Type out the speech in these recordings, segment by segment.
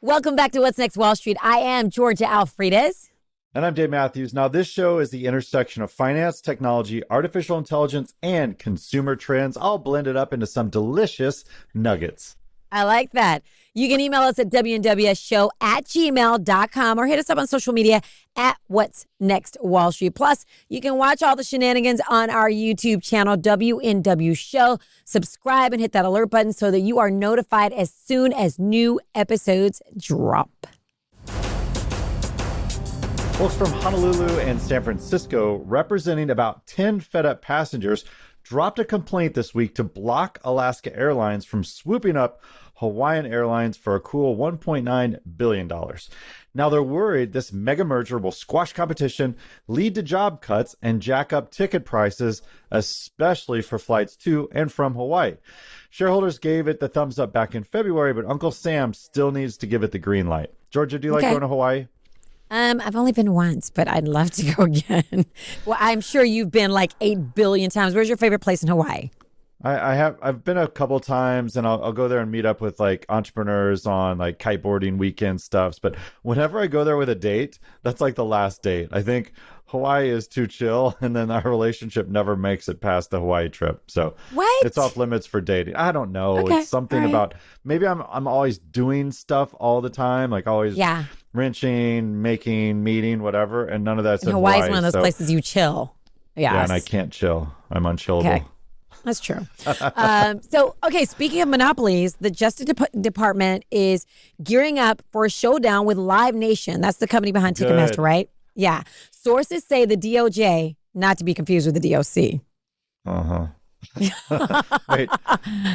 Welcome back to What's Next Wall Street. I am Georgia Alfredas. And I'm Dave Mathews. Now, this show is the intersection of finance, technology, artificial intelligence, and consumer trends, all blended up into some delicious nuggets. I like that. You can email us at WNWSshow@gmail.com or hit us up on social media at What's Next Wall Street. Plus, you can watch all the shenanigans on our YouTube channel, WNW Show. Subscribe and hit that alert button so that you are notified as soon as new episodes drop. Folks from Honolulu and San Francisco, representing about 10 fed-up passengers, dropped a complaint this week to block Alaska Airlines from swooping up Hawaiian Airlines for a cool $1.9 billion. Now, they're worried this mega merger will squash competition, lead to job cuts, and jack up ticket prices, especially for flights to and from Hawaii. Shareholders gave it the thumbs up back in February, but Uncle Sam still needs to give it the green light. Georgia, do you like going to Hawaii? I've only been once, but I'd love to go again. Well, I'm sure you've been like 8 billion times. Where's your favorite place in Hawaii? I've been a couple times, and I'll go there and meet up with like entrepreneurs on like kiteboarding weekend stuffs. But whenever I go there with a date, that's like the last date. I think Hawaii is too chill, and then our relationship never makes it past the Hawaii trip. So it's off limits for dating. I don't know. Okay. It's something about maybe I'm always doing stuff all the time, like always wrenching, making, meeting, whatever, and none of that's in Hawaii. Hawaii's one of those places you chill. Yes. Yeah, and I can't chill. I'm unchillable. Okay. That's true. Speaking of monopolies, the Justice Department is gearing up for a showdown with Live Nation. That's the company behind Ticketmaster, right? Yeah. Sources say the DOJ, not to be confused with the DOC. Uh-huh. Wait,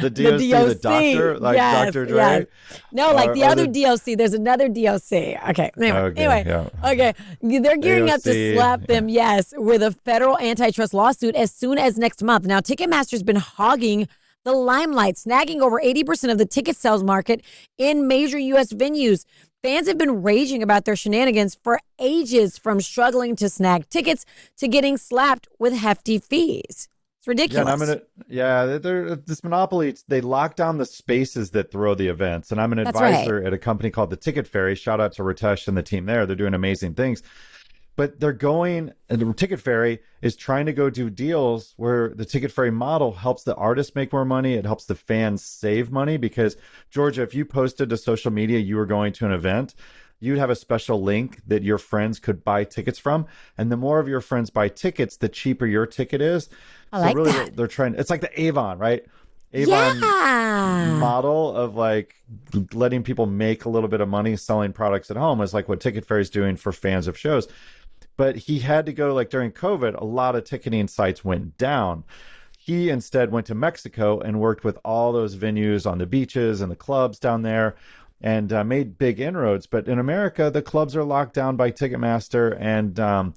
the DOC, the doctor? Like Dr. Dre? Yes. No, like the other DOC. There's another DOC. Okay. Okay. They're gearing up to slap them, with a federal antitrust lawsuit as soon as next month. Now, Ticketmaster's been hogging the limelight, snagging over 80% of the ticket sales market in major U.S. venues. Fans have been raging about their shenanigans for ages, from struggling to snag tickets to getting slapped with hefty fees. It's ridiculous. They're this monopoly, they lock down the spaces that throw the events. And I'm an advisor at a company called the Ticket Ferry. Shout out to Ritesh and the team there. They're doing amazing things. But the Ticket Ferry is trying to go do deals where the Ticket Ferry model helps the artists make more money. It helps the fans save money, because, Georgia, if you posted to social media you were going to an event, you'd have a special link that your friends could buy tickets from. And the more of your friends buy tickets, the cheaper your ticket is. They're trying, it's like the Avon, right? Avon model of like letting people make a little bit of money selling products at home is like what Ticket Ferry is doing for fans of shows. But he had to go, like during COVID, a lot of ticketing sites went down. He instead went to Mexico and worked with all those venues on the beaches and the clubs down there, and made big inroads. But in America, the clubs are locked down by Ticketmaster, and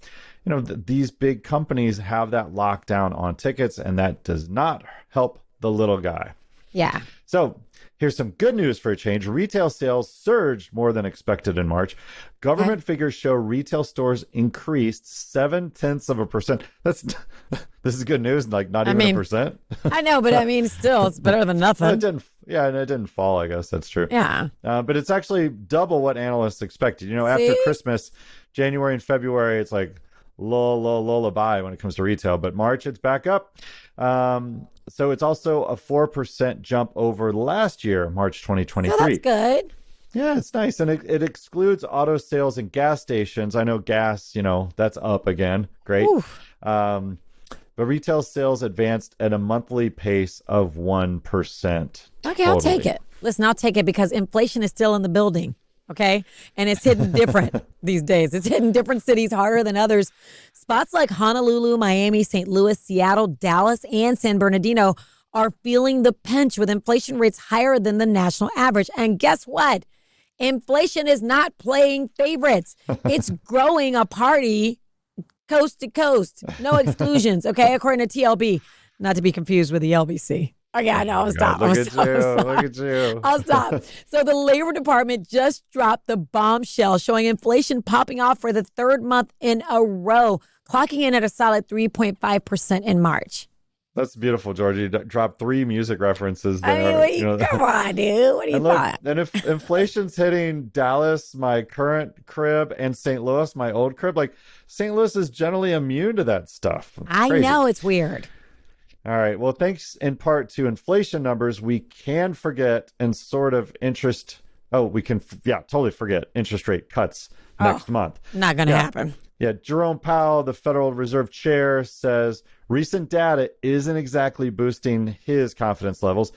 these big companies have that lockdown on tickets, and that does not help the little guy. Yeah. So here's some good news for a change. Retail sales surged more than expected in March. Government figures show retail stores increased 0.7%. This is good news, like not even 1%. I know, but still, it's better than nothing. And it didn't fall, I guess. That's true. Yeah. But it's actually double what analysts expected. After Christmas, January and February, it's like lullaby when it comes to retail. But March, it's back up. So it's also a 4% jump over last year, March 2023. So that's good. Yeah, it's nice. And it excludes auto sales and gas stations. I know gas, that's up again. Great. But retail sales advanced at a monthly pace of 1%. Okay, I'll take it. Listen, I'll take it because inflation is still in the building. Okay. And it's hitting different these days. It's hitting different cities harder than others. Spots like Honolulu, Miami, St. Louis, Seattle, Dallas, and San Bernardino are feeling the pinch with inflation rates higher than the national average. And guess what? Inflation is not playing favorites. It's growing a party coast to coast. No exclusions. Okay. According to TLB, not to be confused with the LBC. Okay, I know. I'll stop. Look at you. I'll stop. So the Labor Department just dropped the bombshell, showing inflation popping off for the third month in a row, clocking in at a solid 3.5% in March. That's beautiful, Georgie. Drop 3 music references I there. mean, come on, dude. What do you thought? And if inflation's hitting Dallas, my current crib, and St. Louis, my old crib, like St. Louis is generally immune to that stuff. I know, it's weird. All right. Well, thanks in part to inflation numbers, we can forget and sort of interest. Oh, we can, totally forget interest rate cuts next month. Not going to happen. Yeah, Jerome Powell, the Federal Reserve Chair, says recent data isn't exactly boosting his confidence levels.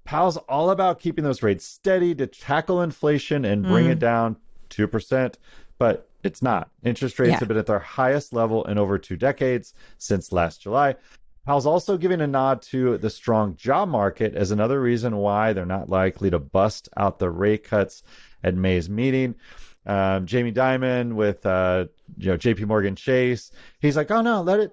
Powell's all about keeping those rates steady to tackle inflation and bring it down 2%, but it's not. Interest rates have been at their highest level in over 2 decades since last July. Powell's also giving a nod to the strong job market as another reason why they're not likely to bust out the rate cuts at May's meeting. Jamie Dimon with JP Morgan Chase, he's like, oh no, let it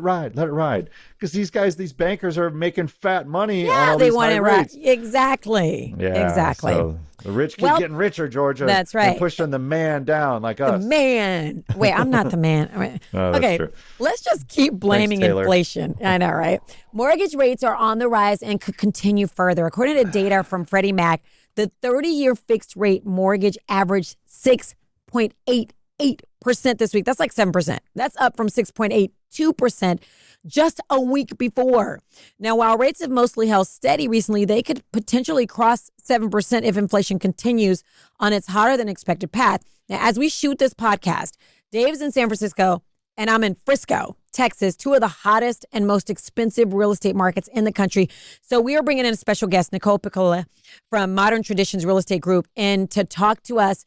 ride, because these bankers are making fat money on all these high rates. Exactly. So the rich keep getting richer, Georgia. That's right. And pushing the man down like us. The man. Wait, I'm not the man. Okay, true. let's just keep blaming inflation. I know, right? Mortgage rates are on the rise and could continue further. According to data from Freddie Mac, the 30-year fixed rate mortgage averaged 6.88% this week. That's like 7%. That's up from 6.82% just a week before. Now, while rates have mostly held steady recently, they could potentially cross 7% if inflation continues on its hotter than expected path. Now, as we shoot this podcast, Dave's in San Francisco and I'm in Frisco, Texas, 2 of the hottest and most expensive real estate markets in the country. So we are bringing in a special guest, Nicole Piccola from Modern Traditions Real Estate Group, and to talk to us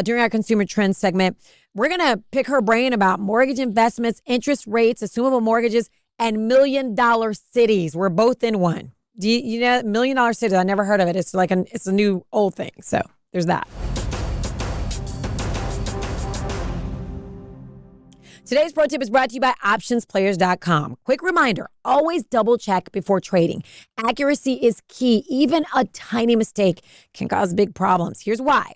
during our Consumer Trends segment. We're going to pick her brain about mortgage investments, interest rates, assumable mortgages, and $1 million cities. We're both in one. Do you know $1 million cities? I never heard of it. It's like it's a new old thing. So there's that. Today's pro tip is brought to you by optionsplayers.com. Quick reminder, always double check before trading. Accuracy is key. Even a tiny mistake can cause big problems. Here's why.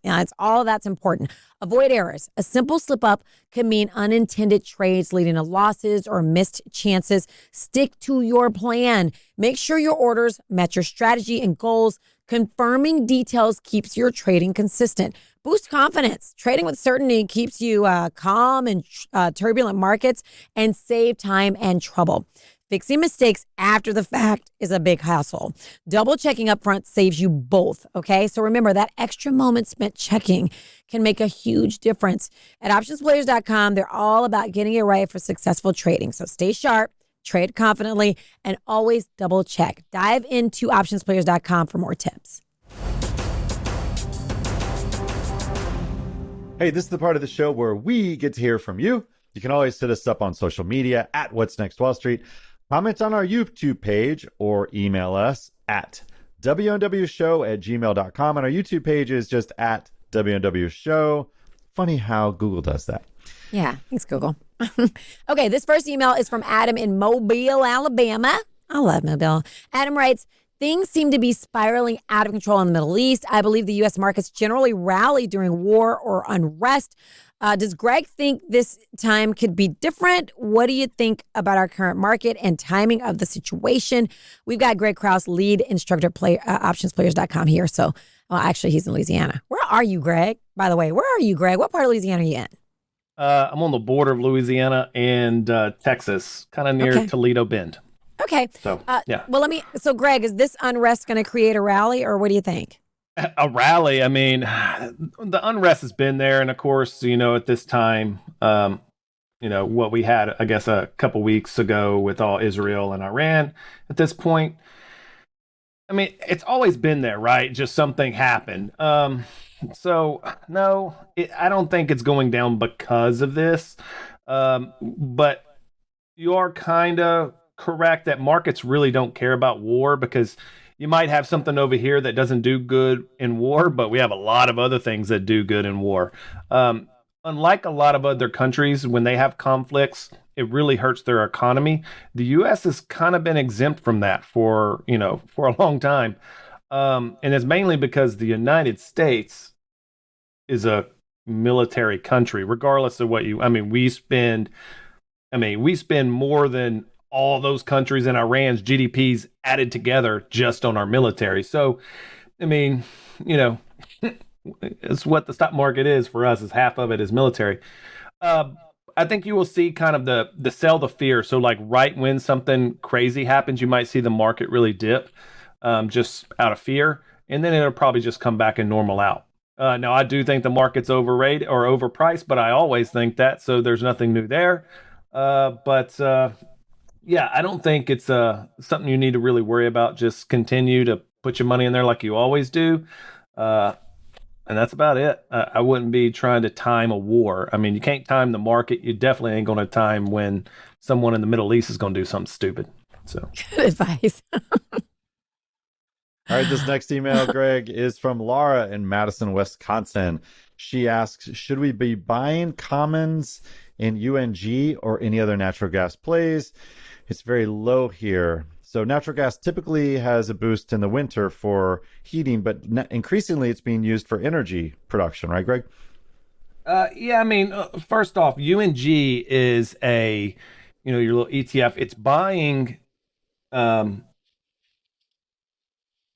Now, it's all that's important. Avoid errors. A simple slip up can mean unintended trades leading to losses or missed chances. Stick to your plan. Make sure your orders match your strategy and goals. Confirming details keeps your trading consistent. Boost confidence. Trading with certainty keeps you calm in turbulent markets and save time and trouble. Fixing mistakes after the fact is a big hassle. Double checking up front saves you both, okay? So remember, that extra moment spent checking can make a huge difference. At optionsplayers.com, they're all about getting it right for successful trading. So stay sharp, trade confidently, and always double check. Dive into optionsplayers.com for more tips. Hey, this is the part of the show where we get to hear from you. You can always hit us up on social media at What's Next Wall Street. Comment on our YouTube page or email us at WNWshow@gmail.com. And our YouTube page is just at WNWshow. Funny how Google does that. Yeah, thanks, Google. Okay, this first email is from Adam in Mobile, Alabama. I love Mobile. Adam writes, things seem to be spiraling out of control in the Middle East. I believe the U.S. markets generally rally during war or unrest. Does Greg think this time could be different? What do you think about our current market and timing of the situation? We've got Greg Krause, lead instructor, optionsplayers.com here. So, well, actually, he's in Louisiana. Where are you, Greg? By the way, where are you, Greg? What part of Louisiana are you in? I'm on the border of Louisiana and Texas, kind of near Toledo Bend. Okay. So, yeah. Well, so Greg, is this unrest going to create a rally, or what do you think? A rally. I mean, the unrest has been there. And of course, at this time, what we had, I guess, a couple weeks ago with all Israel and Iran at this point. I mean, it's always been there, right? Just something happened. So, no, I don't think it's going down because of this. But you are kind of correct that markets really don't care about war, because you might have something over here that doesn't do good in war, but we have a lot of other things that do good in war. Unlike a lot of other countries, when they have conflicts, it really hurts their economy. The U.S. has kind of been exempt from that for a long time. And it's mainly because the United States is a military country, regardless of we spend more than all those countries and Iran's GDPs added together just on our military. So, I mean, it's what the stock market is for us, is half of it is military. I think you will see kind of the sell the fear. So like right when something crazy happens, you might see the market really dip just out of fear. And then it'll probably just come back and normal out. Now, I do think the market's overrated or overpriced, but I always think that. So there's nothing new there. Yeah, I don't think it's something you need to really worry about. Just continue to put your money in there like you always do. And that's about it. I wouldn't be trying to time a war. I mean, you can't time the market. You definitely ain't going to time when someone in the Middle East is going to do something stupid. So good advice. All right, this next email, Greg, is from Laura in Madison, Wisconsin. She asks, should we be buying commons in UNG or any other natural gas plays? It's very low here. So natural gas typically has a boost in the winter for heating, but increasingly it's being used for energy production, right, Greg? Yeah, I mean, first off, UNG is your little ETF. It's buying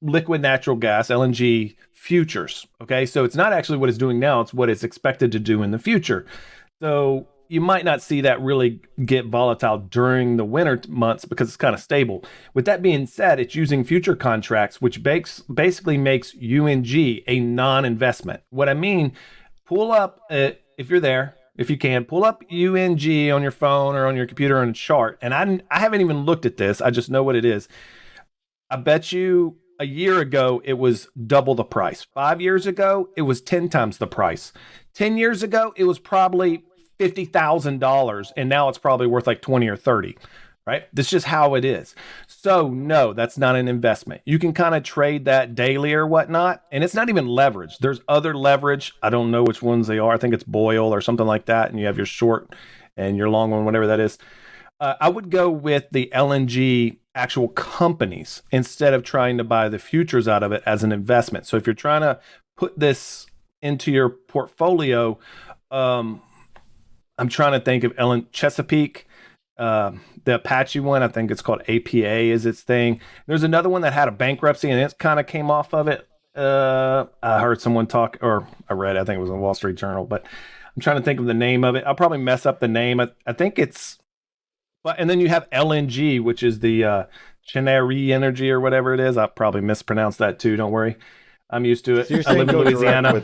liquid natural gas, LNG futures. Okay, so it's not actually what it's doing now, it's what it's expected to do in the future. So you might not see that really get volatile during the winter months because it's kind of stable. With that being said, it's using future contracts, which basically makes UNG a non-investment. What I mean, pull up, if you're there, if you can, pull up UNG on your phone or on your computer on a chart. And I haven't even looked at this. I just know what it is. I bet you a year ago, it was double the price. 5 years ago, it was 10 times the price. 10 years ago, it was probably $50,000, and now it's probably worth like 20 or 30, right? That's just how it is. So no, that's not an investment. You can kind of trade that daily or whatnot, and it's not even leverage. There's other leverage. I don't know which ones they are. I think it's Boyle or something like that, and you have your short and your long one, whatever that is. I would go with the LNG actual companies instead of trying to buy the futures out of it as an investment. So if you're trying to put this into your portfolio, I'm trying to think of Chesapeake, the Apache one. I think it's called APA is its thing. There's another one that had a bankruptcy and it kind of came off of it. I heard someone talk, or I read, I think it was in Wall Street Journal, but I'm trying to think of the name of it. I'll probably mess up the name. I think it's, but, and then you have LNG, which is the Cheneri Energy or whatever it is. I probably mispronounced that too. Don't worry. I'm used to it. So I live in Louisiana.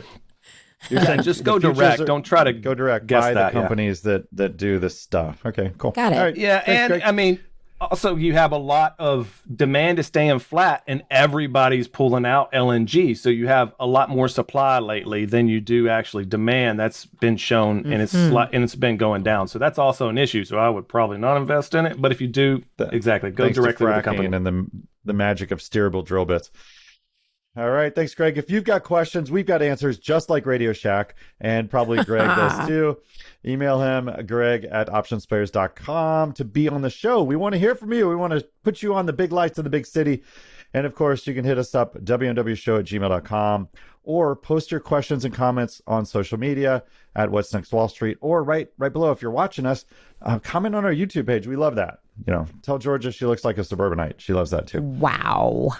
You're saying just go direct. Don't try to go direct. Guess buy that, the companies that do this stuff. Okay, cool. Got it. All right. Yeah, Thanks, and Greg. I mean, also you have a lot of demand is staying flat, and everybody's pulling out LNG. So you have a lot more supply lately than you do actually demand. That's been shown, and it's been going down. So that's also an issue. So I would probably not invest in it. But if you do, exactly, go directly to the company. And the magic of steerable drill bits. All right. Thanks, Greg. If you've got questions, we've got answers just like Radio Shack, and probably Greg does too. Email him, greg@optionsplayers.com, to be on the show. We want to hear from you. We want to put you on the big lights of the big city. And of course, you can hit us up, WNWshow@gmail.com, or post your questions and comments on social media at What's Next Wall Street, or right below, if you're watching us, comment on our YouTube page. We love that. Tell Georgia she looks like a suburbanite. She loves that too. Wow.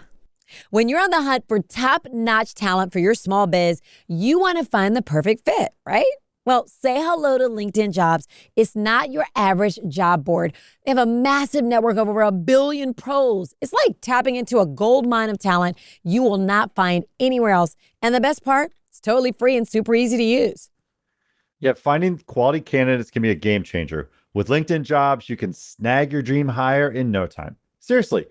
When you're on the hunt for top-notch talent for your small biz, you want to find the perfect fit, right? Well, say hello to LinkedIn Jobs. It's not your average job board. They have a massive network of over 1 billion pros. It's like tapping into a gold mine of talent you will not find anywhere else. And the best part, it's totally free and super easy to use. Yeah, finding quality candidates can be a game changer. With LinkedIn Jobs, you can snag your dream hire in no time. Seriously.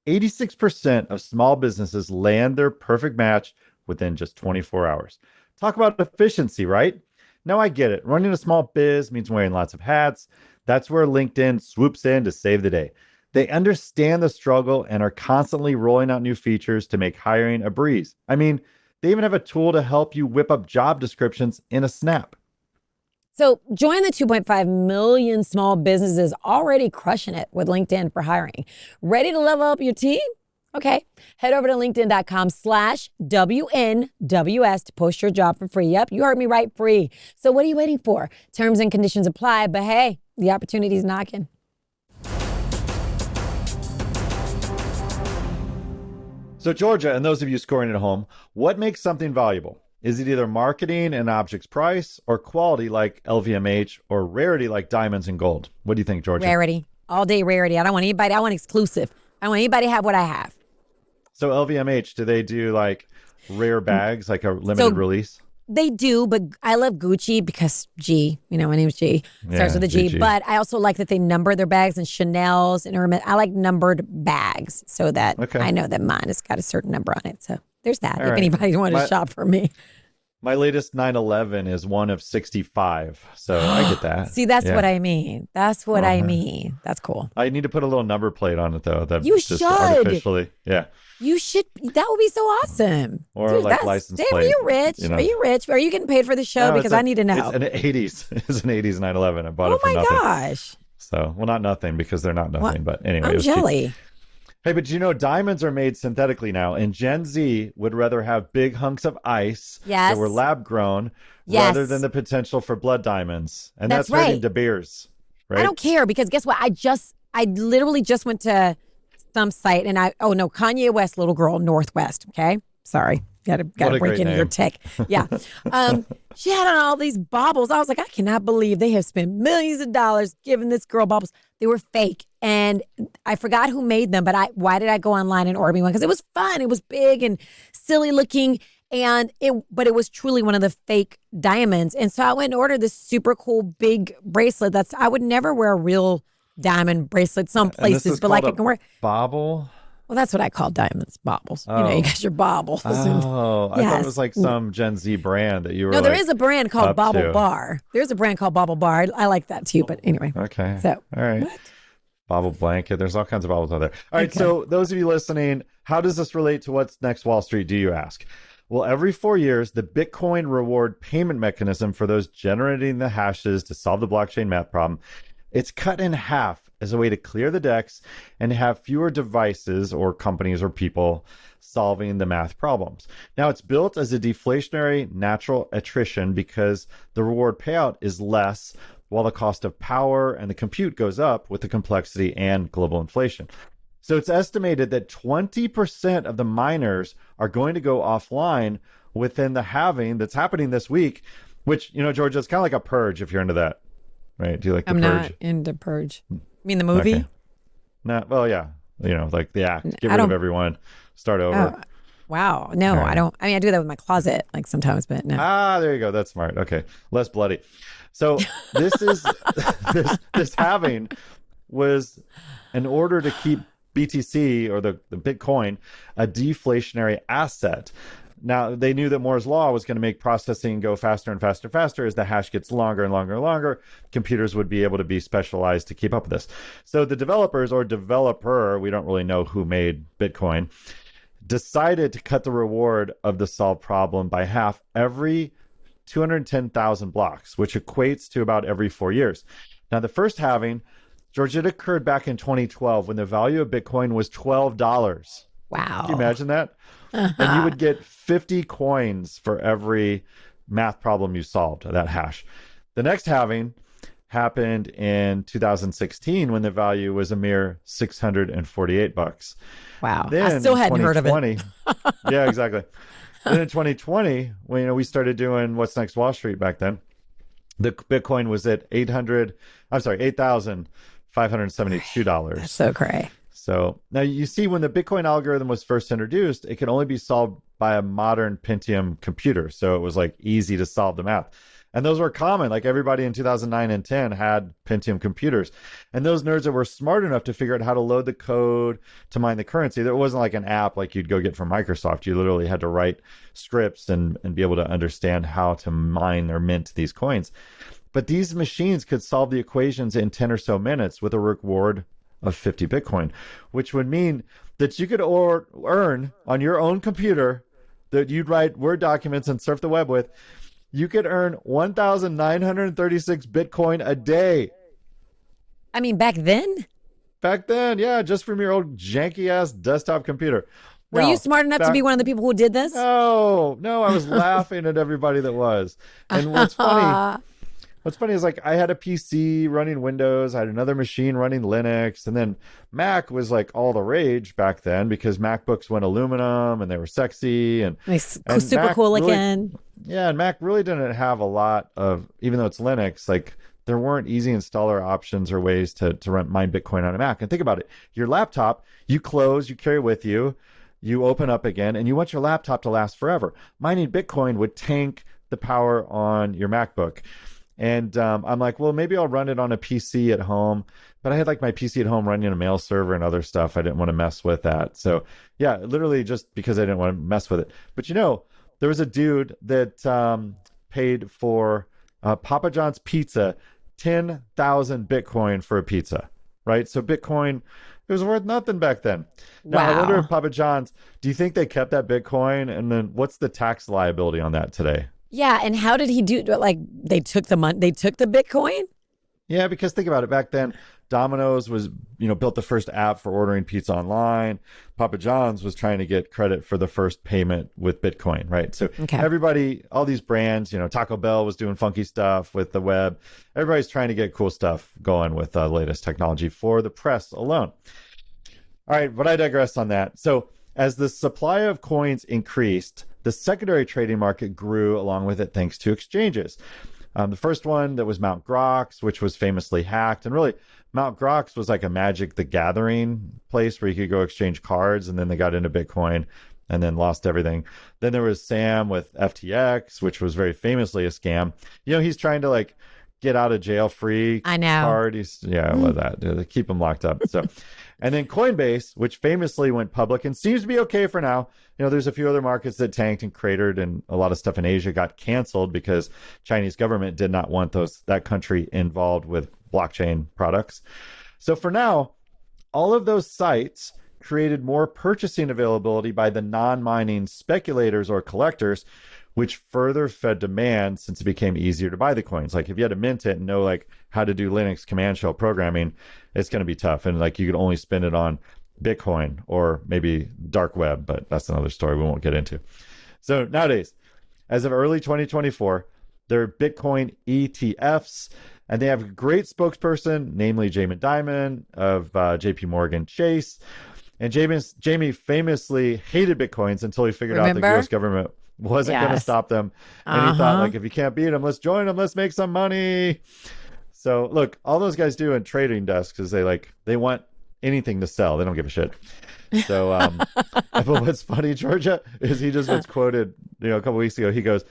86% of small businesses land their perfect match within just 24 hours. Talk about efficiency, right? Now I get it. Running a small biz means wearing lots of hats. That's where LinkedIn swoops in to save the day. They understand the struggle and are constantly rolling out new features to make hiring a breeze. I mean, they even have a tool to help you whip up job descriptions in a snap. So join the 2.5 million small businesses already crushing it with LinkedIn for hiring. Ready to level up your team? Okay. Head over to linkedin.com/WNWS to post your job for free. Yep, you heard me right, free. So what are you waiting for? Terms and conditions apply, but hey, the opportunity's knocking. So Georgia, and those of you scoring at home, what makes something valuable? Is it either marketing and object's price, or quality like LVMH, or rarity like diamonds and gold? What do you think, Georgia? Rarity. All day rarity. I don't want anybody. I want exclusive. I don't want anybody to have what I have. So LVMH, do they do like rare bags, like a limited release? They do, but I love Gucci because G, my name's G, starts with a G. But I also like that they number their bags, and Chanel's and Hermes. I like numbered bags so that I know that mine has got a certain number on it. So there's that. If anybody wanted to shop for me. My latest 911 is one of 65. So I get that. See, that's what I mean. That's what I mean. That's cool. I need to put a little number plate on it, though. That you just should. Artificially. Yeah. You should. That would be so awesome. Or dude, like license plate. Are you rich? Are you rich? Are you getting paid for the show? Because I need to know. It's an 80s. It's an 80s 911. I bought it for nothing. Oh my gosh. So, well, not nothing because they're not nothing. But anyway, I'm jelly. Cheap. Hey, but diamonds are made synthetically now, and Gen Z would rather have big hunks of ice that were lab grown rather than the potential for blood diamonds. And that's hurting De Beers, right? I don't care because guess what? I literally just went to some site and Kanye West, little girl, Northwest. Okay. Sorry. Gotta break into your tech. Yeah. She had on all these baubles. I was like, I cannot believe they have spent millions of dollars giving this girl baubles. They were fake. And I forgot who made them, but why did I go online and order me one? Because it was fun. It was big and silly looking. But it was truly one of the fake diamonds. And so I went and ordered this super cool big bracelet. I would never wear a real diamond bracelet some places, but like I can wear bauble. Well, that's what I call diamonds, baubles. Oh. You got your baubles. I thought it was like some Gen Z brand that you were. No, there is a brand called Bauble Bar. There's a brand called Bauble Bar. I like that too. But anyway. Okay. So all right. What? Bauble blanket. There's all kinds of baubles out there. All right. So those of you listening, how does this relate to what's next Wall Street, do you ask? Well, every 4 years, the Bitcoin reward payment mechanism for those generating the hashes to solve the blockchain math problem, it's cut in half as a way to clear the decks and have fewer devices or companies or people solving the math problems. Now, it's built as a deflationary natural attrition because the reward payout is less while the cost of power and the compute goes up with the complexity and global inflation. So it's estimated that 20% of the miners are going to go offline within the halving that's happening this week, which, Georgia, it's kind of like a purge if you're into that. Right? Do you like the Purge? I'm not into Purge. You mean the movie? Okay. No, well, yeah. Like the act. Get rid of everyone. Start over. Oh, wow. No, I don't. I mean, I do that with my closet like sometimes, but no. There you go. That's smart. Okay. Less bloody. So this is this halving was in order to keep BTC or the Bitcoin a deflationary asset. Now, they knew that Moore's Law was going to make processing go faster and faster and faster. As the hash gets longer and longer and longer, computers would be able to be specialized to keep up with this. So the developers or developer, we don't really know who made Bitcoin, decided to cut the reward of the solved problem by half every 210,000 blocks, which equates to about every 4 years. Now, the first halving, George, it occurred back in 2012 when the value of Bitcoin was $12. Wow. Can you imagine that? And you would get 50 coins for every math problem you solved, that hash. The next halving happened in 2016 when the value was a mere $648. Wow. Then I still hadn't heard of it. Yeah, exactly. Then in 2020, when we started doing What's Next Wall Street back then, the Bitcoin was at $8,572. That's so crazy. So now you see when the Bitcoin algorithm was first introduced, it could only be solved by a modern Pentium computer. So it was like easy to solve the math. And those were common. Like everybody in 2009 and 10 had Pentium computers. And those nerds that were smart enough to figure out how to load the code to mine the currency, there wasn't like an app like you'd go get from Microsoft. You literally had to write scripts and be able to understand how to mine or mint these coins. But these machines could solve the equations in 10 or so minutes with a reward of 50 Bitcoin, which would mean that you could earn on your own computer that you'd write Word documents and surf the web with. You could earn 1,936 Bitcoin a day. I mean, back then? Back then, yeah, just from your old janky-ass desktop computer. Were you smart enough to be one of the people who did this? No, I was laughing at everybody that was. And what's funny, What's funny is like I had a PC running Windows, I had another machine running Linux, and then Mac was like all the rage back then because MacBooks went aluminum and they were sexy and super Mac cool really, again. Yeah, and Mac really didn't have a lot of, even though it's Linux, like there weren't easy installer options or ways to mine Bitcoin on a Mac. And think about it. Your laptop, you close, you carry with you, you open up again, and you want your laptop to last forever. Mining Bitcoin would tank the power on your MacBook. And I'm like, well, maybe I'll run it on a PC at home. But I had like my PC at home running a mail server and other stuff. I didn't want to mess with that. So yeah, literally just because I didn't want to mess with it. But there was a dude that paid for Papa John's pizza 10,000 Bitcoin for a pizza, right? So Bitcoin, it was worth nothing back then. Now, wow. I wonder if Papa John's, do you think they kept that Bitcoin? And then what's the tax liability on that today? Yeah, and how did he do? Like they took the money, they took the Bitcoin. Yeah, because think about it. Back then, Domino's was, bult the first app for ordering pizza online. Papa John's was trying to get credit for the first payment with Bitcoin, right? So everybody, all these brands, Taco Bell was doing funky stuff with the web. Everybody's trying to get cool stuff going with the latest technology for the press alone. All right, but I digress on that. So as the supply of coins increased, the secondary trading market grew along with it thanks to exchanges. The first one that was Mt. Gox, which was famously hacked. And really, Mt. Gox was like a Magic the Gathering place where you could go exchange cards. And then they got into Bitcoin and then lost everything. Then there was Sam with FTX, which was very famously a scam. He's trying to like get out of jail free card. I love that. They keep him locked up. So, and then Coinbase, which famously went public and seems to be okay for now. There's a few other markets that tanked and cratered, and a lot of stuff in Asia got canceled because Chinese government did not want that country involved with blockchain products. So for now, all of those sites created more purchasing availability by the non-mining speculators or collectors, which further fed demand since it became easier to buy the coins. Like if you had to mint it and know like how to do Linux command shell programming, it's going to be tough. And like you could only spend it on Bitcoin or maybe dark web, but that's another story we won't get into. So nowadays, as of early 2024, there are Bitcoin ETFs, and they have a great spokesperson, namely Jamie Dimon of JP Morgan Chase. And Jamie famously hated Bitcoins until he figured out the US government wasn't going to stop them. And he thought, like, if you can't beat them, let's join them. Let's make some money. So look, all those guys do in trading desks is they want anything to sell. They don't give a shit. So but what's funny, Georgia, is he just was quoted, a couple weeks ago. He goes,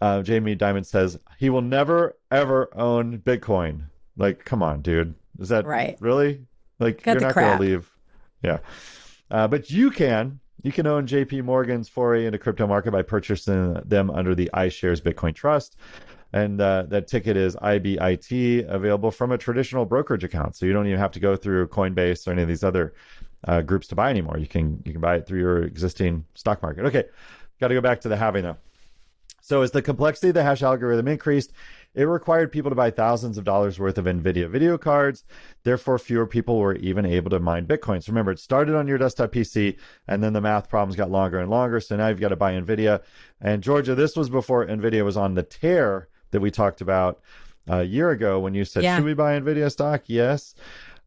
Jamie Dimon says, he will never, ever own Bitcoin. Like, come on, dude. Is that right? Really? Like, you're not going to leave. Yeah. But you can own JP Morgan's foray into crypto market by purchasing them under the iShares Bitcoin Trust. And that ticket is IBIT, available from a traditional brokerage account. So you don't even have to go through Coinbase or any of these other groups to buy anymore. You can buy it through your existing stock market. Okay, got to go back to the halving though. So as the complexity of the hash algorithm increased, it required people to buy thousands of dollars worth of NVIDIA video cards. Therefore, fewer people were even able to mine Bitcoin. So remember, it started on your desktop PC, and then the math problems got longer and longer. So now you've got to buy NVIDIA. And Georgia, this was before NVIDIA was on the tear that we talked about a year ago when you said, should we buy NVIDIA stock? Yes.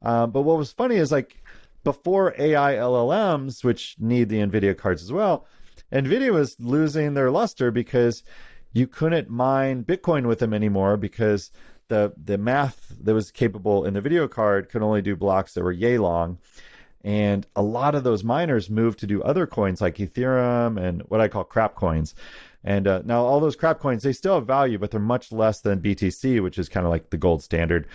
But what was funny is like before AI LLMs, which need the NVIDIA cards as well, NVIDIA was losing their luster because you couldn't mine Bitcoin with them anymore because the math that was capable in the video card could only do blocks that were yay long. And a lot of those miners moved to do other coins like Ethereum and what I call crap coins. And now all those crap coins, they still have value, but they're much less than BTC, which is kind of like the gold standard.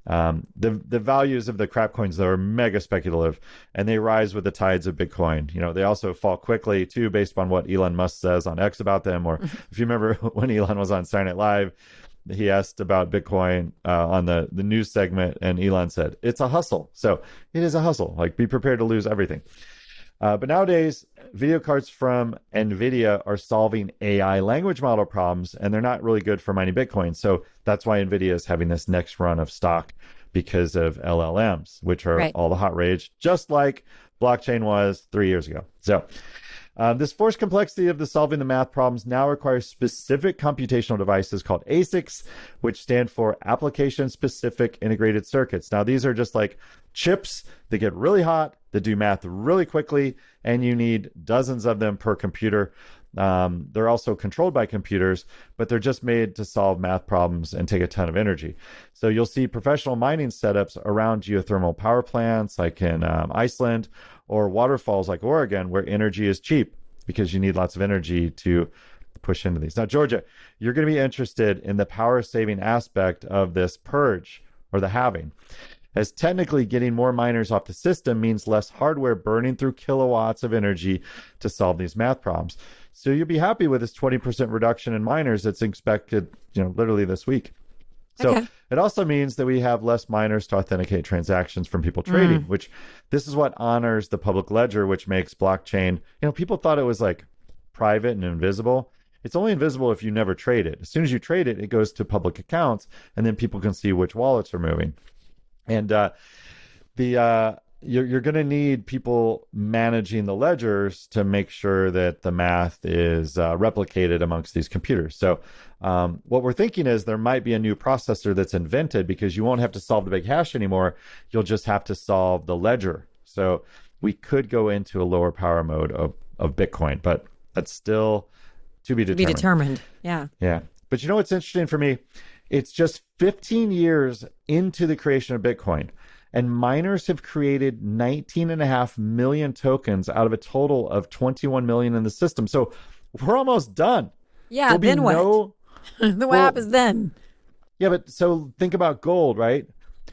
The values of the crap coins, though, are mega speculative, and they rise with the tides of Bitcoin. They also fall quickly, too, based on what Elon Musk says on X about them. Or if you remember when Elon was on Saturday Night Live, he asked about Bitcoin on the news segment, and Elon said, it's a hustle. So it is a hustle. Like, be prepared to lose everything. But nowadays, video cards from NVIDIA are solving AI language model problems, and they're not really good for mining Bitcoin. So that's why NVIDIA is having this next run of stock because of LLMs, which are all the hot rage, just like blockchain was 3 years ago. So This forced complexity of the solving the math problems now requires specific computational devices called ASICs, which stand for application-specific integrated circuits. Now, these are just like chips that get really hot, that do math really quickly, and you need dozens of them per computer. They're also controlled by computers, but they're just made to solve math problems and take a ton of energy. So you'll see professional mining setups around geothermal power plants like in Iceland, or waterfalls like Oregon, where energy is cheap because you need lots of energy to push into these. Now, Georgia, you're going to be interested in the power saving aspect of this purge, or the halving, as technically getting more miners off the system means less hardware burning through kilowatts of energy to solve these math problems. So you'll be happy with this 20% reduction in miners that's expected, literally this week. So it also means that we have less miners to authenticate transactions from people trading, which this is what honors the public ledger, which makes blockchain, people thought it was like private and invisible. It's only invisible if you never trade it. As soon as you trade it, it goes to public accounts, and then people can see which wallets are moving. And you're going to need people managing the ledgers to make sure that the math is replicated amongst these computers. So what we're thinking is there might be a new processor that's invented, because you won't have to solve the big hash anymore. You'll just have to solve the ledger. So we could go into a lower power mode of Bitcoin, but that's still to be determined. Yeah. Yeah. But what's interesting for me? It's just 15 years into the creation of Bitcoin, and miners have created 19.5 million tokens out of a total of 21 million in the system. So we're almost done. Yeah, then what? What happens then? Yeah, but so think about gold, right?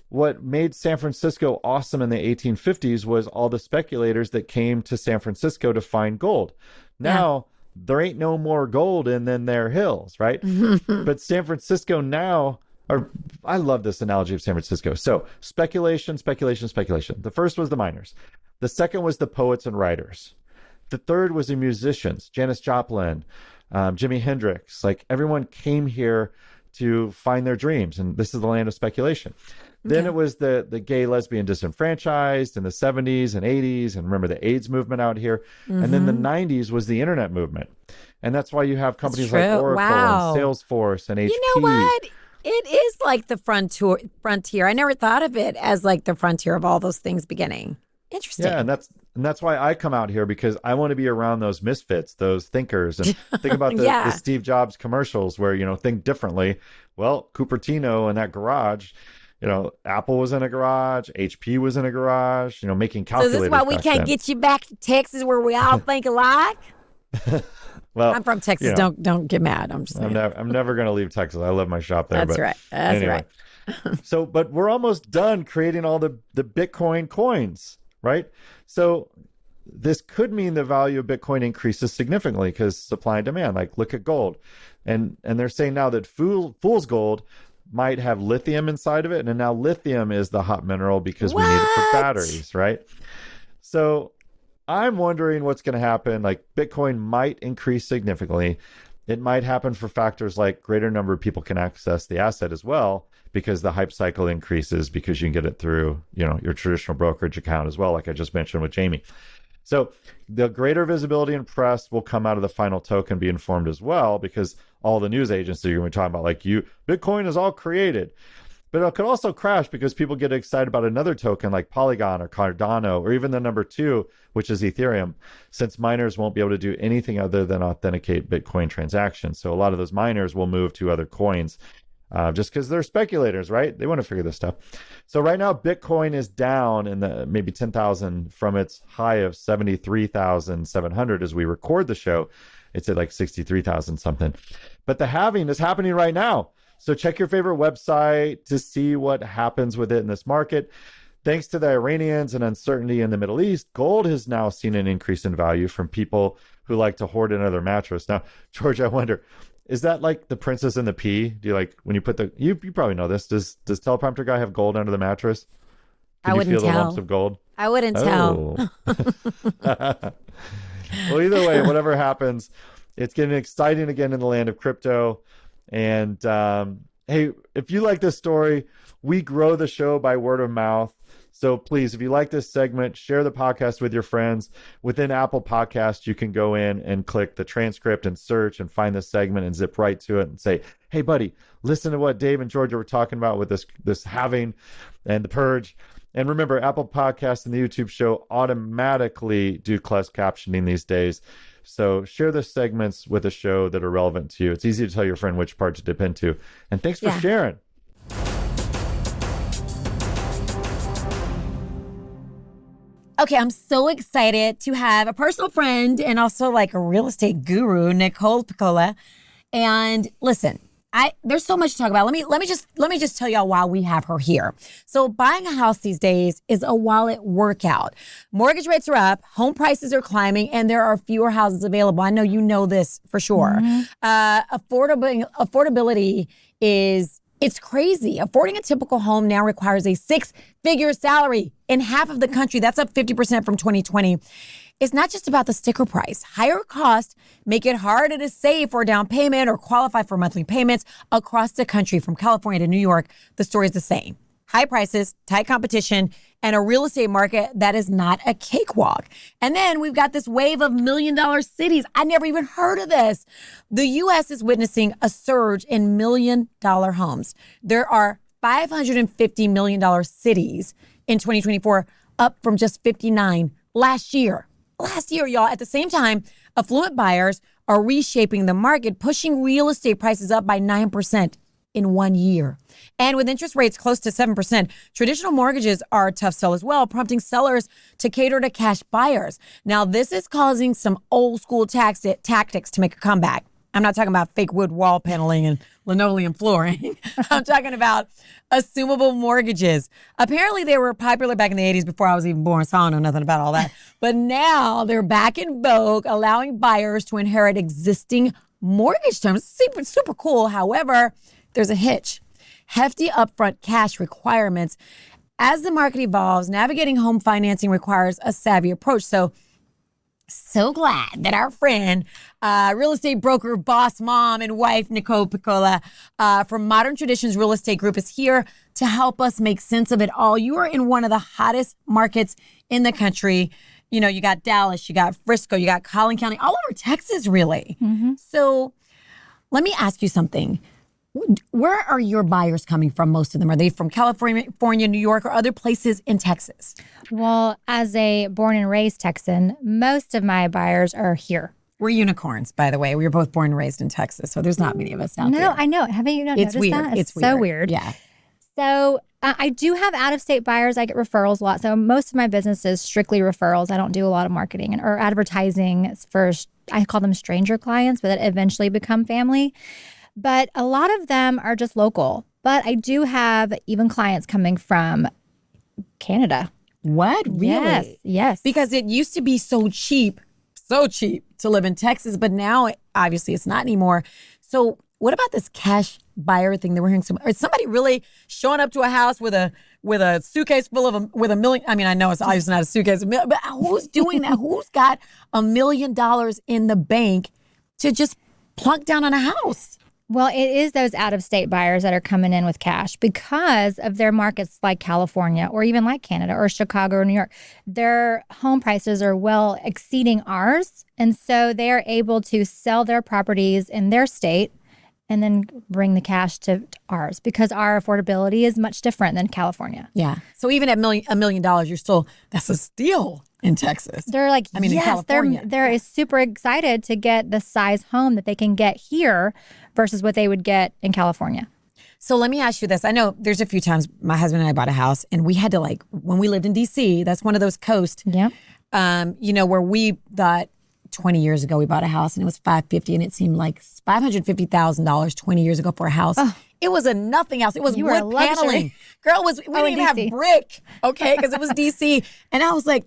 What made San Francisco awesome in the 1850s was all the speculators that came to San Francisco to find gold. Now, there ain't no more gold in than their hills, right? But San Francisco now, I love this analogy of San Francisco. So speculation. The first was the miners. The second was the poets and writers. The third was the musicians, Janis Joplin, Jimi Hendrix. Like, everyone came here to find their dreams, and this is the land of speculation. Then it was the gay, lesbian, disenfranchised in the 70s and 80s, and remember the AIDS movement out here. And then the 90s was the internet movement. And that's why you have companies like Oracle and Salesforce and HP. You know what? It is like the frontier. I never thought of it as like the frontier of all those things beginning. Interesting. Yeah, and that's why I come out here, because I want to be around those misfits, those thinkers, and think about the Steve Jobs commercials where, think differently. Well, Cupertino in that garage, Apple was in a garage, HP was in a garage, making calculators. So this is why we can't get you back to Texas where we all think alike? Well, I'm from Texas. Don't get mad. I'm just saying. I'm never going to leave Texas. I love my shop there. That's right. That's anyway. right. So, but we're almost done creating all the Bitcoin coins, right? So this could mean the value of Bitcoin increases significantly because supply and demand. Like, look at gold. And they're saying now that fool's gold might have lithium inside of it. And now lithium is the hot mineral because we need it for batteries, right? So I'm wondering what's going to happen. Like, Bitcoin might increase significantly. It might happen for factors like greater number of people can access the asset as well, because the hype cycle increases because you can get it through, your traditional brokerage account as well, like I just mentioned with Jamie. So the greater visibility and press will come out of the final token be informed as well, because all the news agencies are going to be talking about, like, Bitcoin is all created. But it could also crash because people get excited about another token like Polygon or Cardano, or even the number 2, which is Ethereum, since miners won't be able to do anything other than authenticate Bitcoin transactions. So a lot of those miners will move to other coins just because they're speculators, right? They want to figure this stuff. So right now, Bitcoin is down in the maybe 10,000 from its high of 73,700 as we record the show. It's at like 63,000 something. But the halving is happening right now. So check your favorite website to see what happens with it in this market. Thanks to the Iranians and uncertainty in the Middle East, gold has now seen an increase in value from people who like to hoard another mattress. Now, George, I wonder, is that like the Princess and the Pea? Do you like when you put you probably know this? Does teleprompter guy have gold under the mattress? I wouldn't you feel tell. The lumps of gold? I wouldn't tell. Well, either way, whatever happens, it's getting exciting again in the land of crypto. And hey, if you like this story, we grow the show by word of mouth. So please, if you like this segment, share the podcast with your friends. Within Apple Podcasts, you can go in and click the transcript and search and find this segment and zip right to it and say, hey, buddy, listen to what Dave and Georgia were talking about with this halving and the purge. And remember, Apple Podcasts and the YouTube show automatically do closed captioning these days. So share the segments with a show that are relevant to you. It's easy to tell your friend which part to dip into. And thanks for sharing. Okay, I'm so excited to have a personal friend and also like a real estate guru, Nicole Piccola. And listen, there's so much to talk about. Let me just tell y'all why we have her here. So buying a house these days is a wallet workout. Mortgage rates are up, home prices are climbing, and there are fewer houses available. I know you know this for sure. Affordability it's crazy. Affording a typical home now requires a 6-figure salary in half of the country. That's up 50% from 2020. It's not just about the sticker price. Higher costs make it harder to save for a down payment or qualify for monthly payments across the country. From California to New York, the story is the same. High prices, tight competition, and a real estate market that is not a cakewalk. And then we've got this wave of $1 million cities. I never even heard of this. The U.S. is witnessing a surge in $1 million homes. There are $550 million cities in 2024, up from just 59 last year. Last year, y'all. At the same time, affluent buyers are reshaping the market, pushing real estate prices up by 9% in 1 year. And with interest rates close to 7%, traditional mortgages are a tough sell as well, prompting sellers to cater to cash buyers. Now, this is causing some old school tactics to make a comeback. I'm not talking about fake wood wall paneling and linoleum flooring. I'm talking about assumable mortgages. Apparently, they were popular back in the 80s before I was even born, so I don't know nothing about all that. But now they're back in vogue, allowing buyers to inherit existing mortgage terms. Super cool. However, there's a hitch. Hefty upfront cash requirements. As the market evolves, navigating home financing requires a savvy approach. So glad that our friend, real estate broker, boss, mom, and wife, Nicole Piccola from Modern Traditions Real Estate Group is here to help us make sense of it all. You are in one of the hottest markets in the country. You know, you got Dallas, you got Frisco, you got Collin County, all over Texas, really. Mm-hmm. So let me ask you something. Where are your buyers coming from, most of them? Are they from California, New York, or other places in Texas? Well, as a born and raised Texan, most of my buyers are here. We're unicorns, by the way. We were both born and raised in Texas, so there's not many of us out there. No, I know. Haven't you not noticed weird. that? It's so weird. Yeah. So I do have out-of-state buyers. I get referrals a lot. So most of my business is strictly referrals. I don't do a lot of marketing or advertising for, I call them stranger clients, but that eventually become family. But a lot of them are just local. But I do have even clients coming from Canada. What? Really? Yes. Because it used to be so cheap to live in Texas, but now obviously it's not anymore. So what about this cash buyer thing that we're hearing? Is somebody really showing up to a house with a suitcase full of with $1 million? I mean, I know it's obviously not a suitcase, but who's doing that? Who's got $1 million in the bank to just plunk down on a house? Well, it is those out-of-state buyers that are coming in with cash because of their markets like California or even like Canada or Chicago or New York. Their home prices are well exceeding ours. And so they are able to sell their properties in their state and then bring the cash to ours because our affordability is much different than California. Yeah. So even at $1 million, that's a steal in Texas. They're like, in California. They're super excited to get the size home that they can get here versus what they would get in California. So let me ask you this. I know there's a few times my husband and I bought a house and we had to when we lived in DC, that's one of those coast, where we thought 20 years ago we bought a house and it was $550 and it seemed like $550,000 20 years ago for a house. Oh. It was a nothing house. It was wood paneling. Girl, we didn't even have brick, okay, because it was DC. And I was like,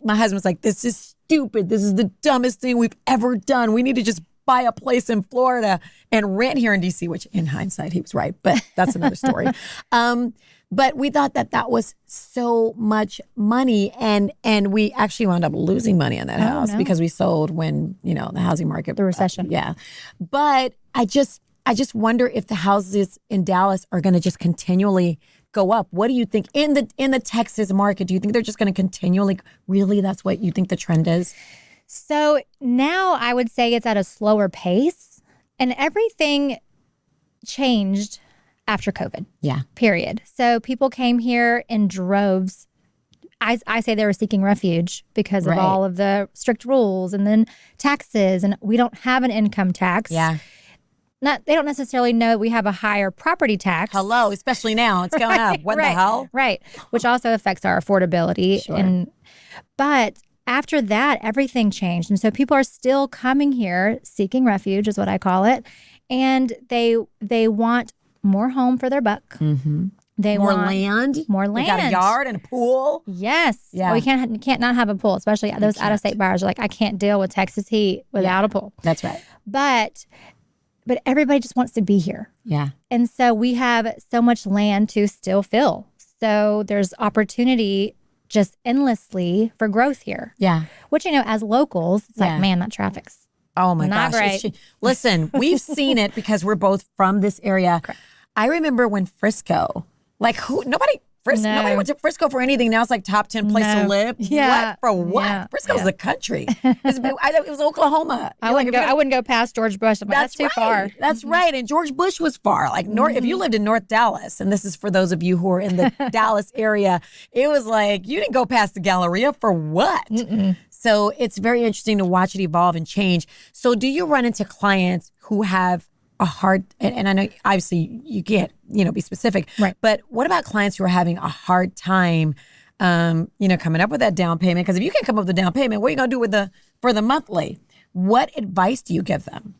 my husband was like, this is stupid. This is the dumbest thing we've ever done. We need to just buy a place in Florida and rent here in DC, which in hindsight, he was right, but that's another story. But we thought that was so much money, and we actually wound up losing money on that house because we sold when, the housing market. The recession. Yeah. But I just wonder if the houses in Dallas are going to just continually go up. What do you think in the Texas market? Do you think they're just going to continually? Really, that's what you think the trend is? So now I would say it's at a slower pace, and everything changed after COVID. Yeah. Period. So people came here in droves. I say they were seeking refuge because of all of the strict rules and then taxes, and we don't have an income tax. Yeah. They don't necessarily know we have a higher property tax. Hello, especially now. It's going up. What the hell? Right. Which also affects our affordability. Sure. But after that, everything changed. And so people are still coming here seeking refuge, is what I call it. And they want more home for their buck. Mm-hmm. They more want land. More land. They got a yard and a pool. Yes. Yeah. Well, you can't not have a pool, especially those out-of-state buyers are like, I can't deal with Texas heat without a pool. That's right. But everybody just wants to be here. Yeah. And so we have so much land to still fill. So there's opportunity just endlessly for growth here. Yeah. Which, as locals, it's like, man, that traffic's my not gosh. great. Listen, we've seen it because we're both from this area. Correct. I remember when Frisco, nobody went to Frisco for anything. Now it's like top 10 place to live. Yeah. What? For what? Yeah. Frisco's the country. It was Oklahoma. I wouldn't go past George Bush. I'm like, that's too far. That's right. And George Bush was far. Like if you lived in North Dallas, and this is for those of you who are in the Dallas area, it was like you didn't go past the Galleria for what? Mm-mm. So it's very interesting to watch it evolve and change. So do you run into clients who have a hard, and I know obviously you can't, be specific, right? But what about clients who are having a hard time, coming up with that down payment? Because if you can't come up with a down payment, what are you going to do for the monthly? What advice do you give them?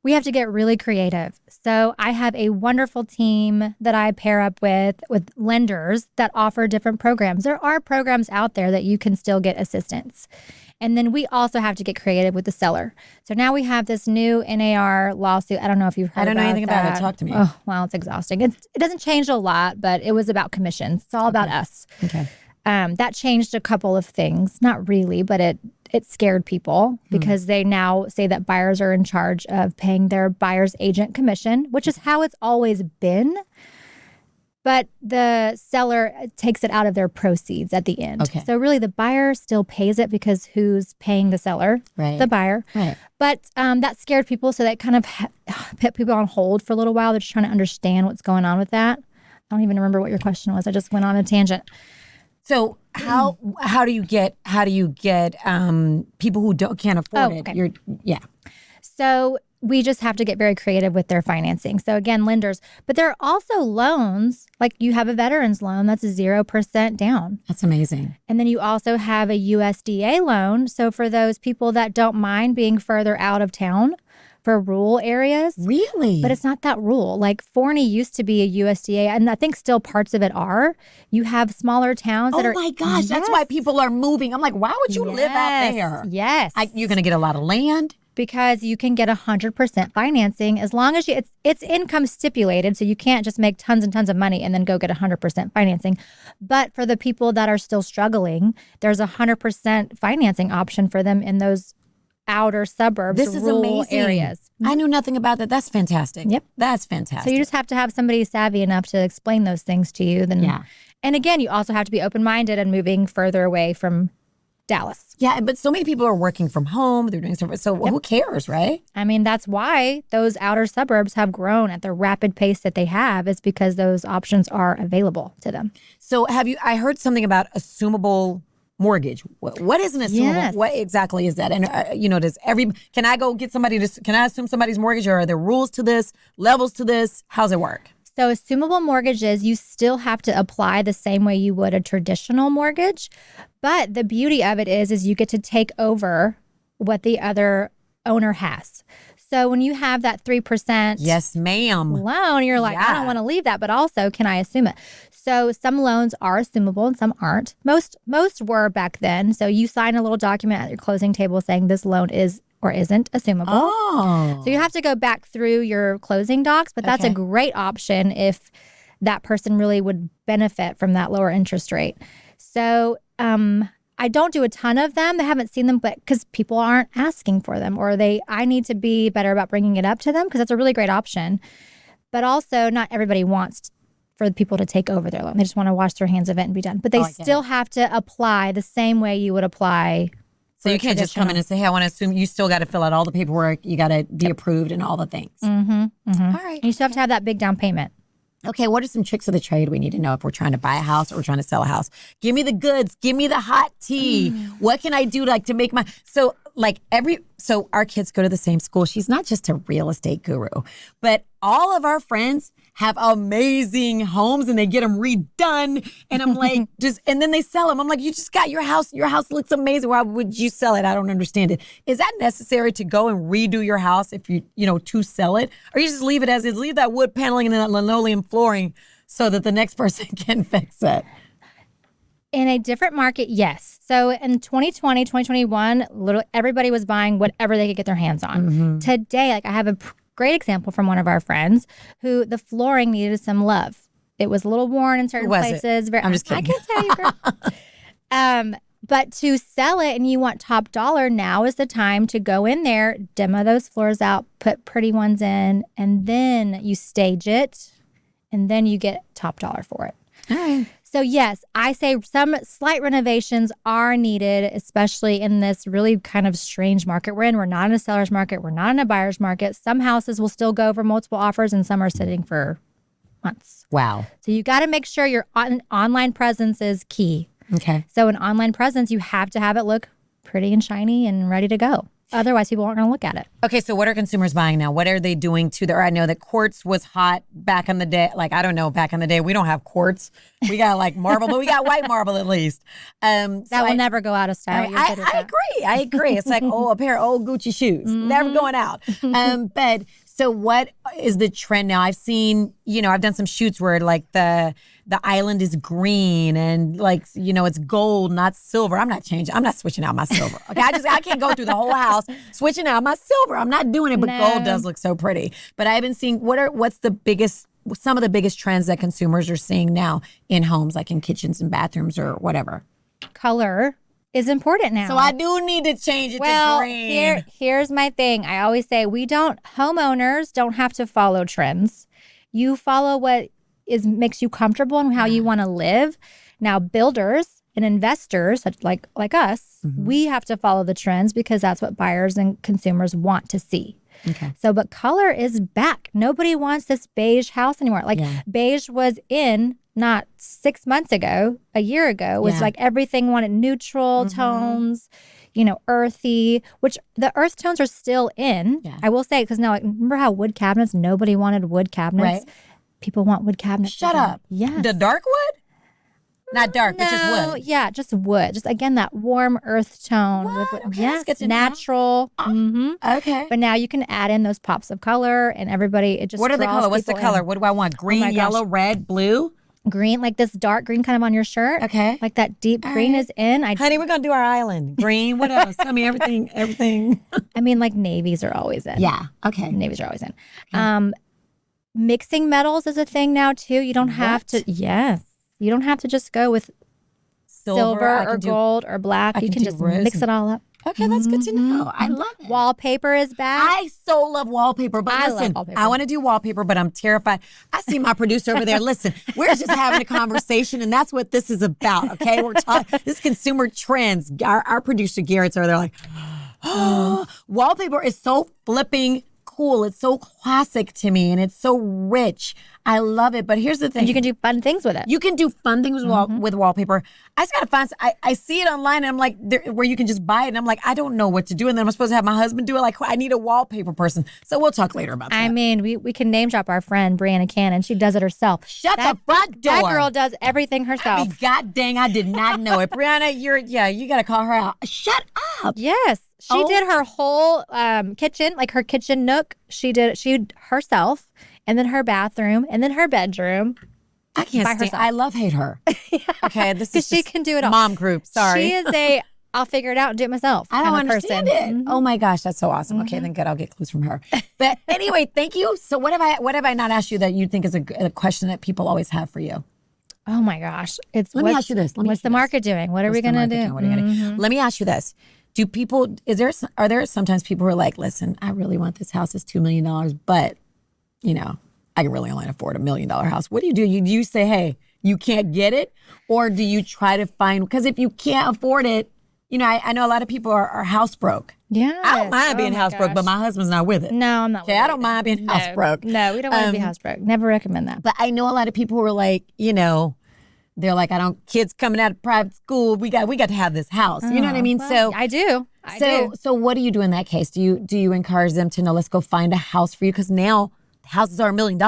We have to get really creative. So I have a wonderful team that I pair up with lenders that offer different programs. There are programs out there that you can still get assistance. And then we also have to get creative with the seller. So now we have this new NAR lawsuit. I don't know if you've heard about it. I don't know anything about it. Talk to me. Oh, well, it's exhausting. It doesn't change a lot, but it was about commissions. It's all about us. Okay. That changed a couple of things. Not really, but it scared people because they now say that buyers are in charge of paying their buyer's agent commission, which is how it's always been. But the seller takes it out of their proceeds at the end. Okay. So really the buyer still pays it because who's paying the seller? Right. The buyer. Right. But that scared people, so that kind of put people on hold for a little while. They're just trying to understand what's going on with that. I don't even remember what your question was. I just went on a tangent. So how do you get people who can't afford it? Okay. So we just have to get very creative with their financing. So again, lenders, but there are also loans, like you have a veteran's loan that's 0% down. That's amazing. And then you also have a USDA loan. So for those people that don't mind being further out of town for rural areas. Really? But it's not that rural. Like Forney used to be a USDA, and I think still parts of it are. You have smaller towns that are. Oh my gosh, that's why people are moving. I'm like, why would you live out there? Yes. You're going to get a lot of land. Because you can get 100% financing as long as it's income stipulated. So you can't just make tons and tons of money and then go get 100% financing. But for the people that are still struggling, there's 100% financing option for them in those outer suburbs, this is rural amazing. areas. I knew nothing about that. That's fantastic. Yep. That's fantastic. So you just have to have somebody savvy enough to explain those things to you. And again, you also have to be open-minded and moving further away from Dallas. Yeah, but so many people are working from home. They're doing stuff. So who cares, right? I mean, that's why those outer suburbs have grown at the rapid pace that they have, is because those options are available to them. So I heard something about assumable mortgage. What is an assumable? Yes. What exactly is that? And can I go get can I assume somebody's mortgage, or are there rules to this, levels to this? How's it work? So assumable mortgages, you still have to apply the same way you would a traditional mortgage. But the beauty of it is you get to take over what the other owner has. So when you have that 3% yes, ma'am, loan, you're like, I don't want to leave that, but also can I assume it? So some loans are assumable and some aren't. Most were back then. So you sign a little document at your closing table saying this loan is or isn't assumable. Oh. So you have to go back through your closing docs, but that's a great option if that person really would benefit from that lower interest rate. So I don't do a ton of them. They haven't seen them, but because people aren't asking for them, or I need to be better about bringing it up to them, because that's a really great option. But also not everybody wants for the people to take over their loan. They just want to wash their hands of it and be done. But they still have to apply the same way you would apply. So you can't just come in and say, hey, I want to assume. You still got to fill out all the paperwork. You got to be approved and all the things. All right. And you still have to have that big down payment. Okay, what are some tricks of the trade we need to know if we're trying to buy a house or we're trying to sell a house? Give me the goods. Give me the hot tea. What can I do to make my... So our kids go to the same school. She's not just a real estate guru, but all of our friends have amazing homes and they get them redone. And I'm like, and then they sell them. I'm like, you just got your house. Your house looks amazing. Why would you sell it? I don't understand it. Is that necessary to go and redo your house if to sell it? Or you just leave it as is, leave that wood paneling and that linoleum flooring so that the next person can fix it? In a different market, yes. So in 2020, 2021, literally everybody was buying whatever they could get their hands on. Today, I have a great example from one of our friends who the flooring needed some love. It was a little worn in certain places. I'm just kidding. I can tell you, girl. But to sell it and you want top dollar, now is the time to go in there, demo those floors out, put pretty ones in, and then you stage it, and then you get top dollar for it. All right. So yes, I say some slight renovations are needed, especially in this really kind of strange market we're in. We're not in a seller's market. We're not in a buyer's market. Some houses will still go for multiple offers and some are sitting for months. Wow. So you got to make sure your online presence is key. Okay. So an online presence, you have to have it look pretty and shiny and ready to go. Otherwise, people aren't going to look at it. Okay, so what are consumers buying now? What are they doing to their... I know that quartz was hot back in the day. I don't know, back in the day. We don't have quartz. We got marble, but we got white marble at least. That will never go out of style. I agree. It's like, a pair of old Gucci shoes. Never going out. But so what is the trend now? I've seen, I've done some shoots where the island is green and it's gold, not silver. I'm not changing. I'm not switching out my silver. Okay, I can't go through the whole house switching out my silver. I'm not doing it, but gold does look so pretty. But I've been seeing some of the biggest trends that consumers are seeing now in homes, like in kitchens and bathrooms or whatever. Color is important now. So I do need to change it to green. Here's my thing. I always say homeowners don't have to follow trends. You follow what makes you comfortable and how you want to live. Now, builders and investors, like us, we have to follow the trends because that's what buyers and consumers want to see. Okay. So, but color is back. Nobody wants this beige house anymore. Beige was in not 6 months ago, a year ago, was everything wanted neutral tones, earthy, which the earth tones are still in. Yeah. I will say, because now, remember how wood cabinets, nobody wanted wood cabinets? Right. People want wood cabinets. Shut up. Yeah. The dark wood? Not dark, but just wood. Yeah, just wood. Just again, that warm earth tone. What? Okay, yes, natural. Okay. But now you can add in those pops of color and everybody, it just What are the color? What's the color? What do I want? Green, yellow, red, blue? Green, like this dark green kind of on your shirt. Okay. Like that deep green is in. Honey, we're going to do our island. Green, what else? I mean, everything. I mean, like navies are always in. Yeah, okay. Navies are always in. Okay. Mixing metals is a thing now too. You don't have to. Yes, you don't have to just go with silver or gold or black. You can just mix it all up. Okay, that's good to know. I love it. Wallpaper is back. I so love wallpaper. But listen, I want to do wallpaper, but I'm terrified. I see my producer over there. Listen, we're just having a conversation, and that's what this is about, okay? We're talking this consumer trends. Our producer, Garrett's over there like, oh, wallpaper is so flipping cool. It's so classic to me, and it's so rich. I love it. But here's the thing. And you can do fun things with it. You can do fun things with wallpaper. I just got to find, I see it online, and I'm like, where you can just buy it, and I'm like, I don't know what to do. And then I'm supposed to have my husband do it. Like, I need a wallpaper person. So we'll talk later about that. I mean, we can name drop our friend, Brianna Cannon. She does it herself. Shut the front door. That girl does everything herself. God dang, I did not know it. Brianna, you got to call her out. Shut up. Yes. She did her whole kitchen, like her kitchen nook. She herself, and then her bathroom, and then her bedroom. I can't stand herself. I love hate her. Yeah. Okay, this is she can do it all. Mom group. Sorry, she is I'll figure it out and do it myself. I don't understand it. Mm-hmm. Oh my gosh, that's so awesome. Okay, then good. I'll get clues from her. But anyway, thank you. So what have I not asked you that you think is a question that people always have for you? Oh my gosh, let me ask you this. What's the market doing? What are we gonna do? Let me ask you this. Are there sometimes people who are like, listen, I really want this house. It's $2 million, but, I can really only afford $1 million house. What do? You say, hey, you can't get it? Or do you try to find, because if you can't afford it, I know a lot of people are house broke. Yeah. I don't mind being house broke, but my husband's not with it. No, I'm not with it. I don't mind being house broke. No, we don't want to be house broke. Never recommend that. But I know a lot of people who are like, they're like, kids coming out of private school, we got to have this house. You know what I mean? Well, So I do. So what do you do in that case? Do you encourage them to know, let's go find a house for you? Because now houses are $1 million.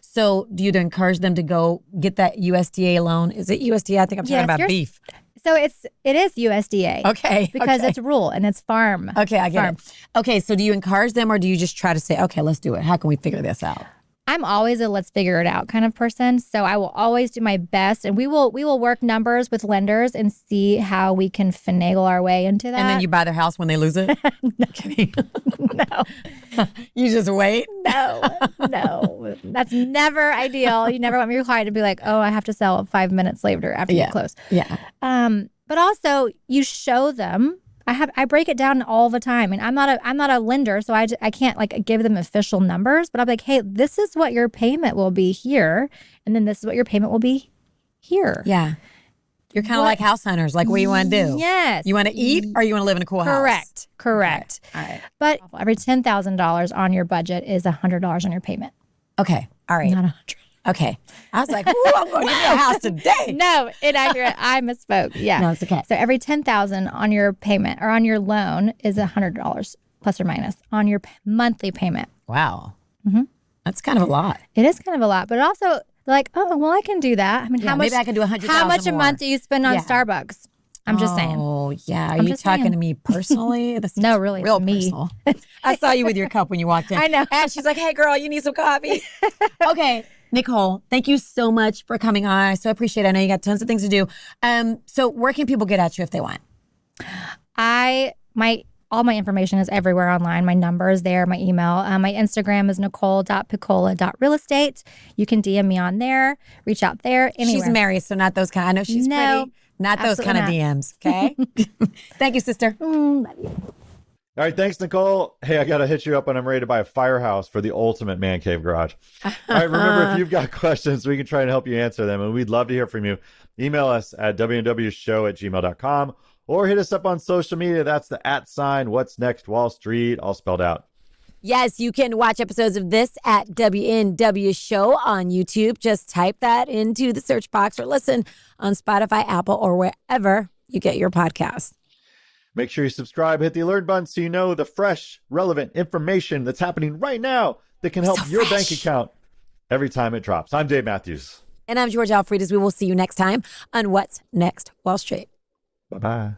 So do you encourage them to go get that USDA loan? Is it USDA? I think I'm talking about beef. So it is USDA. Okay. Because it's rural and it's farm. Okay, I get it. Okay, so do you encourage them or do you just try to say, okay, let's do it? How can we figure this out? I'm always a let's figure it out kind of person. So I will always do my best, and we will work numbers with lenders and see how we can finagle our way into that. And then you buy their house when they lose it? No. You just wait? No. That's never ideal. You never want your client to be like, oh, I have to sell 5 minutes later after you close. Yeah. But also you show them. I break it down all the time, and I'm not a lender, so I can't like give them official numbers, but I'm like, hey, this is what your payment will be here, and then this is what your payment will be here. Yeah. You're kind of like house hunters, like what you want to do. Yes. You want to eat or you want to live in a cool house? Correct. Okay. All right. But every $10,000 on your budget is $100 on your payment. Okay. All right. Not 100. Okay. I was like, ooh, I'm going to get a house today. No, inaccurate. I misspoke. Yeah. No, it's okay. So every $10,000 on your payment or on your loan is $100 plus or minus on your monthly payment. Wow. Mm-hmm. That's kind of a lot. It is kind of a lot, but also like, oh, well, I can do that. I mean, how much? Maybe I can do 100,000 How much more. a month do you spend on Yeah. Starbucks? I'm just saying. Oh, yeah. Are I'm you just talking saying. to me personally? This No, is really, real it's me. personal. I saw you with your cup when you walked in. I know. And she's like, hey, girl, you need some coffee? Okay. Nicole, thank you so much for coming on. I so appreciate it. I know you got tons of things to do. So where can people get at you if they want? All my information is everywhere online. My number is there, my email. My Instagram is nicole.piccola.realestate. You can DM me on there, reach out there, anywhere. She's married, so not those kind. I know she's No, pretty. Not those kind of absolutely DMs, okay? Thank you, sister. All right, thanks, Nicole. Hey, I got to hit you up when I'm ready to buy a firehouse for the ultimate man cave garage. All right, remember, if you've got questions, we can try and help you answer them, and we'd love to hear from you. Email us at wwshow@gmail.com or hit us up on social media. That's the @ What's Next Wall Street, all spelled out. Yes, you can watch episodes of this at WNW Show on YouTube. Just type that into the search box or listen on Spotify, Apple, or wherever you get your podcasts. Make sure you subscribe, hit the alert button so you know the fresh, relevant information that's happening right now that can help your bank account every time it drops. I'm Dave Mathews. And I'm George Alfredas. We will see you next time on What's Next Wall Street. Bye-bye.